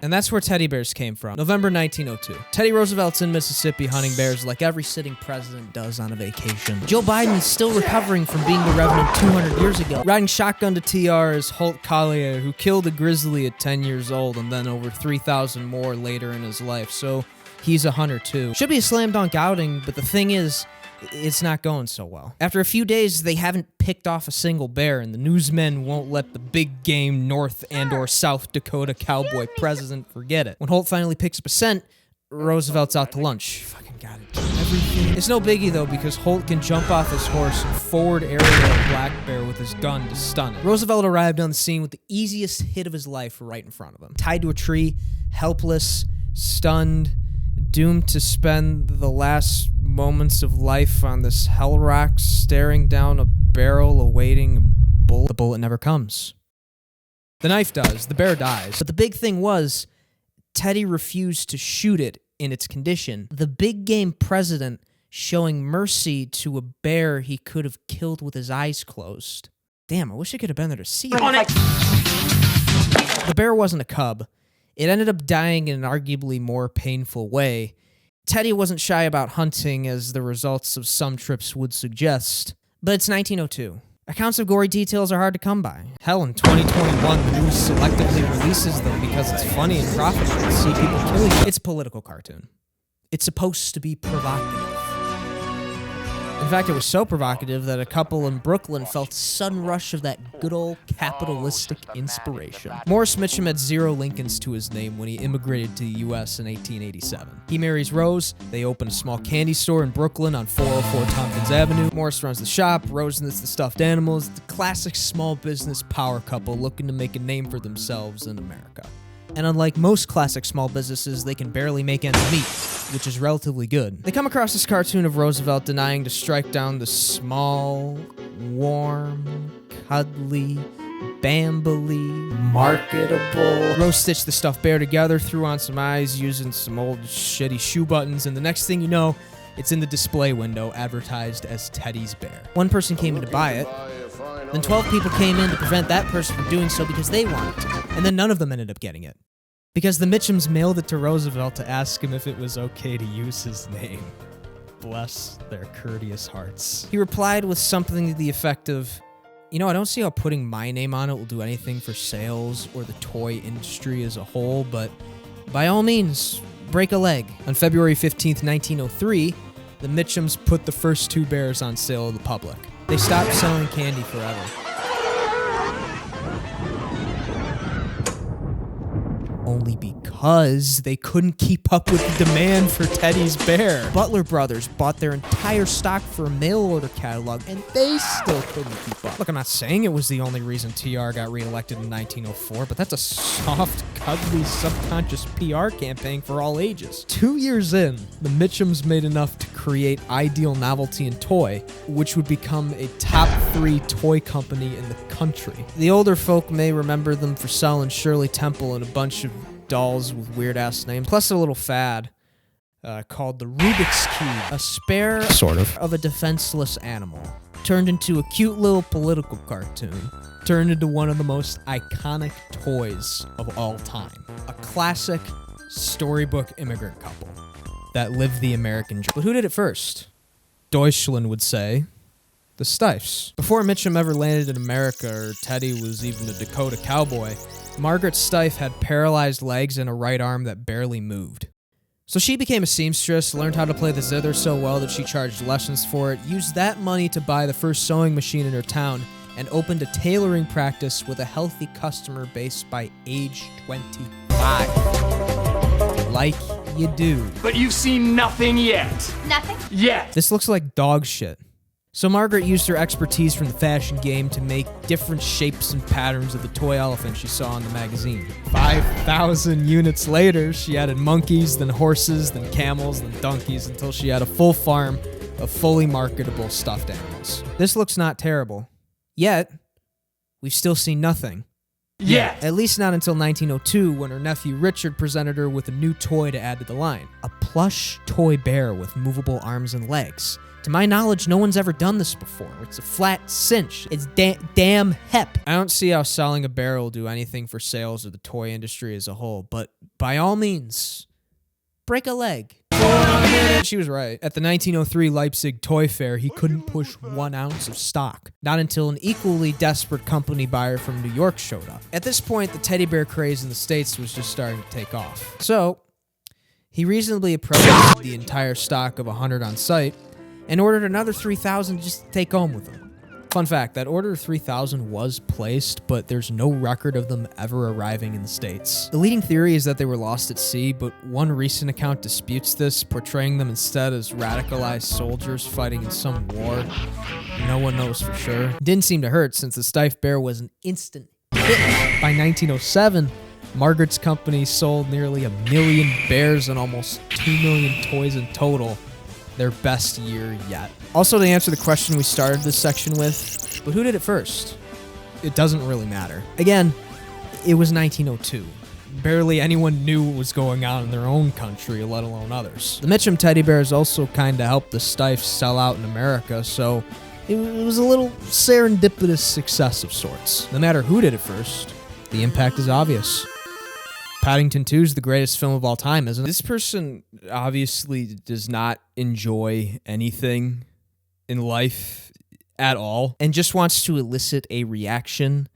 And that's where teddy bears came from. November 1902. Teddy Roosevelt's in Mississippi hunting bears like every sitting president does on a vacation. Joe Biden's still recovering from being the Revenant 200 years ago. Riding shotgun to TR is Holt Collier, who killed a grizzly at 10 years old and then over 3,000 more later in his life, so he's a hunter too. Should be a slam dunk outing, but the thing is, it's not going so well. After a few days, they haven't picked off a single bear, and the newsmen won't let the big game North and or South Dakota cowboy president forget it. When Holt finally picks up a scent, Roosevelt's out to lunch. Fucking got it. Everything. It's no biggie though, because Holt can jump off his horse and forward arrow a black bear with his gun to stun it. Roosevelt arrived on the scene with the easiest hit of his life right in front of him. Tied to a tree, helpless, stunned, doomed to spend the last moments of life on this hell rock, staring down a barrel awaiting a bullet. The bullet never comes. The knife does. The bear dies. But the big thing was, Teddy refused to shoot it in its condition. The big game president showing mercy to a bear he could have killed with his eyes closed. Damn, I wish I could have been there to see it. The bear wasn't a cub. It ended up dying in an arguably more painful way. Teddy wasn't shy about hunting, as the results of some trips would suggest. But it's 1902. Accounts of gory details are hard to come by. Hell, in 2021, the news selectively releases them because it's funny and profitable to see people kill each other. It's a political cartoon. It's supposed to be provocative. In fact, it was so provocative that a couple in Brooklyn felt a sudden rush of that good old capitalistic inspiration. Morris Mitchum had 0 Lincolns to his name when he immigrated to the U.S. in 1887. He marries Rose, they open a small candy store in Brooklyn on 404 Tompkins Avenue. Morris runs the shop, Rose knits the stuffed animals, the classic small business power couple looking to make a name for themselves in America. And unlike most classic small businesses, they can barely make ends meet, which is relatively good. They come across this cartoon of Roosevelt denying to strike down the small, warm, cuddly, bambly, marketable. Rose stitched the stuffed bear together, threw on some eyes using some old shitty shoe buttons, and the next thing you know, it's in the display window advertised as Teddy's Bear. One person came in to buy it, then 12 people came in to prevent that person from doing so because they wanted to, and then none of them ended up getting it. Because the Mitchums mailed it to Roosevelt to ask him if it was okay to use his name. Bless their courteous hearts. He replied with something to the effect of, I don't see how putting my name on it will do anything for sales or the toy industry as a whole, but by all means, break a leg. On February 15th, 1903, the Mitchums put the first 2 bears on sale to the public. They stopped selling candy forever. Only because they couldn't keep up with the demand for Teddy's Bear. Butler Brothers bought their entire stock for a mail order catalog, and they still couldn't keep up. Look, I'm not saying it was the only reason TR got reelected in 1904, but that's a soft, cuddly, subconscious PR campaign for all ages. 2 years in, the Mitchums made enough to create Ideal Novelty and Toy, which would become a top 3 toy company in the country. The older folk may remember them for selling Shirley Temple and a bunch of dolls with weird-ass names, plus a little fad called the Rubik's Cube, a spare sort of a defenseless animal, turned into a cute little political cartoon, turned into one of the most iconic toys of all time. A classic storybook immigrant couple that lived the American dream. But who did it first? Deutschland would say the Steiffs. Before Mitchum ever landed in America, or Teddy was even a Dakota cowboy, Margaret Steiff had paralyzed legs and a right arm that barely moved. So she became a seamstress, learned how to play the zither so well that she charged lessons for it, used that money to buy the first sewing machine in her town, and opened a tailoring practice with a healthy customer base by age 25. Like you do. But you've seen nothing yet. Nothing? Yet. This looks like dog shit. So Margaret used her expertise from the fashion game to make different shapes and patterns of the toy elephant she saw in the magazine. 5,000 units later, she added monkeys, then horses, then camels, then donkeys, until she had a full farm of fully marketable stuffed animals. This looks not terrible. Yet, we've still seen nothing. Yet. At least not until 1902, when her nephew Richard presented her with a new toy to add to the line. A plush toy bear with movable arms and legs. To my knowledge, no one's ever done this before. It's a flat cinch. It's damn hep. I don't see how selling a bear will do anything for sales or the toy industry as a whole, but by all means, break a leg. She was right. At the 1903 Leipzig Toy Fair, he couldn't push 1 ounce of stock. Not until an equally desperate company buyer from New York showed up. At this point, the teddy bear craze in the States was just starting to take off. So, he reasonably approached the entire stock of 100 on site and ordered another 3,000 just to take home with him. Fun fact, that order of 3,000 was placed, but there's no record of them ever arriving in the States. The leading theory is that they were lost at sea, but one recent account disputes this, portraying them instead as radicalized soldiers fighting in some war. No one knows for sure. It didn't seem to hurt, since the Steiff bear was an instant hit. By 1907, Margaret's company sold nearly 1 million bears and almost 2 million toys in total. Their best year yet. Also, to answer the question we started this section with, but who did it first? It doesn't really matter. Again, it was 1902. Barely anyone knew what was going on in their own country, let alone others. The Mitchum teddy bears also kind of helped the Steiff sell out in America, so it was a little serendipitous success of sorts. No matter who did it first, the impact is obvious. Paddington 2 is the greatest film of all time, isn't it? This person obviously does not enjoy anything in life at all and just wants to elicit a reaction,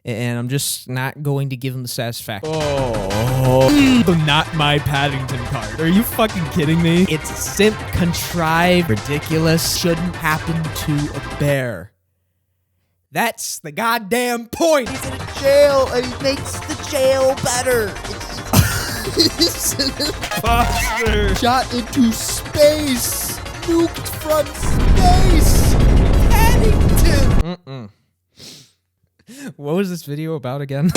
and I'm just not going to give him the satisfaction. The not my Paddington card. Are you fucking kidding me? It's simp, contrived, ridiculous, shouldn't happen to a bear. That's the goddamn point. He's in jail, and he makes the jail better. It's an imposter. Shot into space. Nuked from space. Paddington. What was this video about again?